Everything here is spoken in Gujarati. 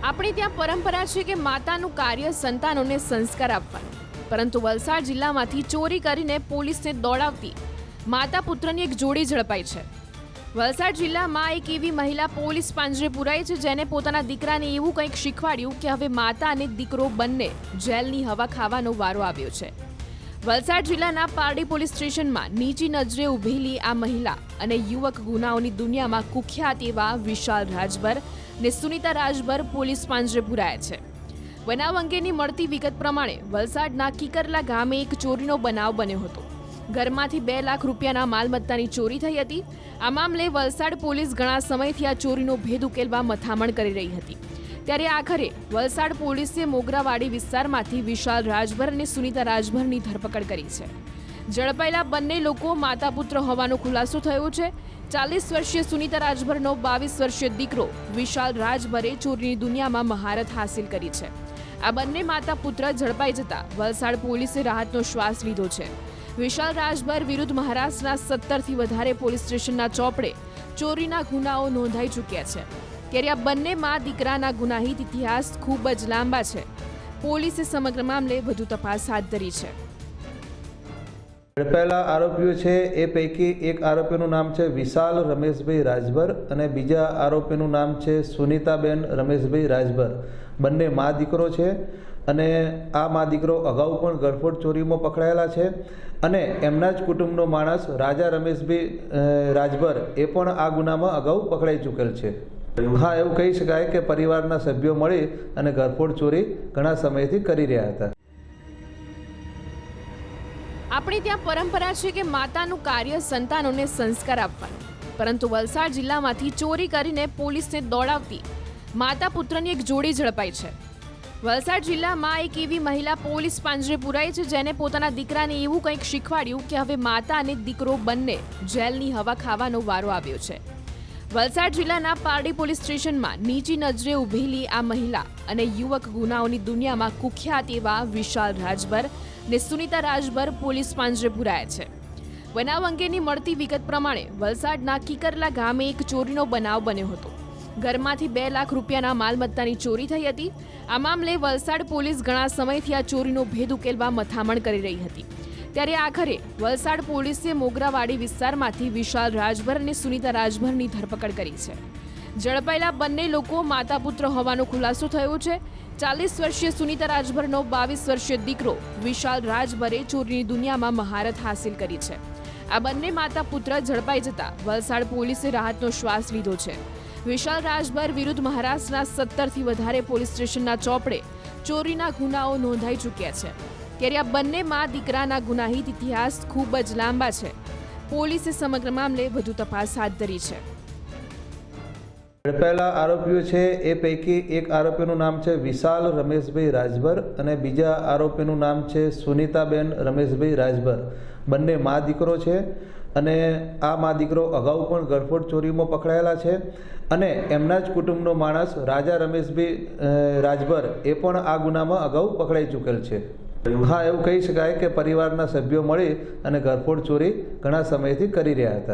આપણે ત્યાં પરંપરા છે કે માતાનું કાર્ય સંતાનોને સંસ્કાર આપવાનું, પરંતુ વલસાડ જિલ્લામાંથી ચોરી કરીને પોલીસને દોડાવતી માતા પુત્રની એક જોડી ઝડપાઈ છે। વલસાડ જિલ્લામાં એક એવી મહિલા પોલીસ પાંજરે પુરાઈ છે જેને પોતાના દીકરાને એવું કંઈક શીખવાડ્યું કે હવે માતા અને દીકરો બંને જેલની હવા ખાવાનો વારો આવ્યો છે। વલસાડ જિલ્લાના પારડી પોલીસ સ્ટેશનમાં નીચી નજરે ઊભેલી આ મહિલા અને યુવક ગુનાઓની દુનિયામાં કુખ્યાત એવા વિશાલ રાજભર ને સુનિતા રાજભર પોલીસ પાંજરે પુરાયા છે। બનાવ અંગેની મળતી વિગત પ્રમાણે વલસાડના કિકરલા ગામે એક ચોરીનો બનાવ બન્યો હતો। ઘરમાંથી 2 લાખ રૂપિયાના માલમત્તાની ચોરી થઈ હતી। આ મામલે વલસાડ પોલીસ ઘણા સમયથી આ ચોરીનો ભેદ ઉકેલવા મથામણ કરી રહી હતી, ત્યારે આખરે વલસાડ પોલીસે મોગરાવાડી વિસ્તારમાંથી વિશાલ રાજભર અને સુનિતા રાજભરની ધરપકડ કરી છે। ઝડપાયેલા બંને લોકો માતા પુત્ર હોવાનો ખુલાસો થયો છે। 40 વર્ષીય સુનિતા રાજભરનો 22 વર્ષીય દીકરો વિશાલ રાજભરે ચોરીની દુનિયામાં મહારત હાંસિલ કરી છે। આ બંને માતા પુત્ર ઝડપાઈ જતા વલસાડ પોલીસે રાહતનો શ્વાસ લીધો છે। વિશાલ રાજભર વિરુદ્ધ મહારાષ્ટ્રના 17થી વધારે પોલીસ સ્ટેશનના ચોપડે ચોરીના ગુનાઓ નોંધાઈ ચૂક્યા છે, ત્યારે આ બંને મા દીકરાના ગુનાહિત ઇતિહાસ ખૂબ જ લાંબા છે। પોલીસે સમગ્ર મામલે વધુ તપાસ હાથ ધરી છે। ઝડપાયેલા આરોપીઓ છે એ પૈકી એક આરોપીનું નામ છે વિશાલ રમેશભાઈ રાજભર અને બીજા આરોપીનું નામ છે સુનિતાબેન રમેશભાઈ રાજભર। બંને મા દીકરો છે અને આ મા દીકરો અગાઉ પણ ગળફોડ ચોરીમાં પકડાયેલા છે અને એમના જ કુટુંબનો માણસ રાજા રમેશભાઈ રાજભર એ પણ આ ગુનામાં અગાઉ પકડાઈ ચૂકેલ છે। હા, એવું કહી શકાય કે પરિવારના સભ્યો મળી અને ગળફોડ ચોરી ઘણા સમયથી કરી રહ્યા હતા। આપણે ત્યાં પરંપરા છે કે માતાનું કાર્ય સંતાનોને સંસ્કાર આપવાનું, પરંતુ વલસાડ જિલ્લામાંથી ચોરી કરીને પોલીસને દોડાવતી માતા પુત્રની એક જોડી ઝડપાઈ છે। વલસાડ જિલ્લામાં એક એવી મહિલા પોલીસ પાંજરે પુરાઈ છે જેને પોતાના દીકરાને એવું કંઈક શીખવાડ્યું કે હવે માતા અને દીકરો બંને જેલની હવા ખાવાનો વારો આવ્યો છે। વલસાડ જિલ્લાના પારડી પોલીસ સ્ટેશનમાં નીચી નજરે ઊભેલી આ મહિલા અને યુવક ગુનાઓની દુનિયામાં કુખ્યાત એવા વિશાલ રાજભર ને સુનિતા રાજભર પોલીસ પાંજરે પુરાયા છે। બનાવ અંગેની મળતી વિગત પ્રમાણે વલસાડના કિકરલા ગામે એક ચોરીનો બનાવ બન્યો હતો। ઘરમાંથી 2 લાખ રૂપિયાના માલમત્તાની ચોરી થઈ હતી। આ મામલે વલસાડ પોલીસ ઘણા સમયથી આ ચોરીનો ભેદ ઉકેલવા મથામણ કરી રહી હતી, ત્યારે આખરે વલસાડ પોલીસે મોગરાવાડી વિસ્તારમાંથી વિશાલ રાજભર અને સુનિતા રાજભરની ધરપકડ કરી છે। ઝડપાયેલા બંને લોકો માતા પુત્ર હોવાનો ખુલાસો થયો છે। 40 વર્ષીય સુનિતા રાજભરનો 22 વર્ષીય દીકરો વિશાલ રાજભરે ચોરીની દુનિયામાં મહારત હાંસિલ કરી છે। આ બંને માતા પુત્ર ઝડપાઈ જતા વલસાડ પોલીસે રાહતનો શ્વાસ લીધો છે। વિશાલ રાજભર વિરુદ્ધ મહારાષ્ટ્રના 17થી વધારે પોલીસ સ્ટેશનના ચોપડે ચોરીના ગુનાઓ નોંધાઈ ચૂક્યા છે, ત્યારે આ બંને મા દીકરાના ગુનાહિત ઇતિહાસ ખૂબ જ લાંબા છે। પોલીસે સમગ્ર મામલે વધુ તપાસ હાથ ધરી છે। ઝડપાયેલા આરોપીઓ છે એ પૈકી એક આરોપીનું નામ છે વિશાલ રમેશભાઈ રાજભર અને બીજા આરોપીનું નામ છે સુનિતાબેન રમેશભાઈ રાજભર। બંને મા દીકરો છે અને આ મા દીકરો અગાઉ પણ ગળફોડ ચોરીમાં પકડાયેલા છે અને એમના જ કુટુંબનો માણસ રાજા રમેશભાઈ રાજભર એ પણ આ ગુનામાં અગાઉ પકડાઈ ચૂકેલ છે। હા, એવું કહી શકાય કે પરિવારના સભ્યો મળી અને ગળફોડ ચોરી ઘણા સમયથી કરી રહ્યા હતા।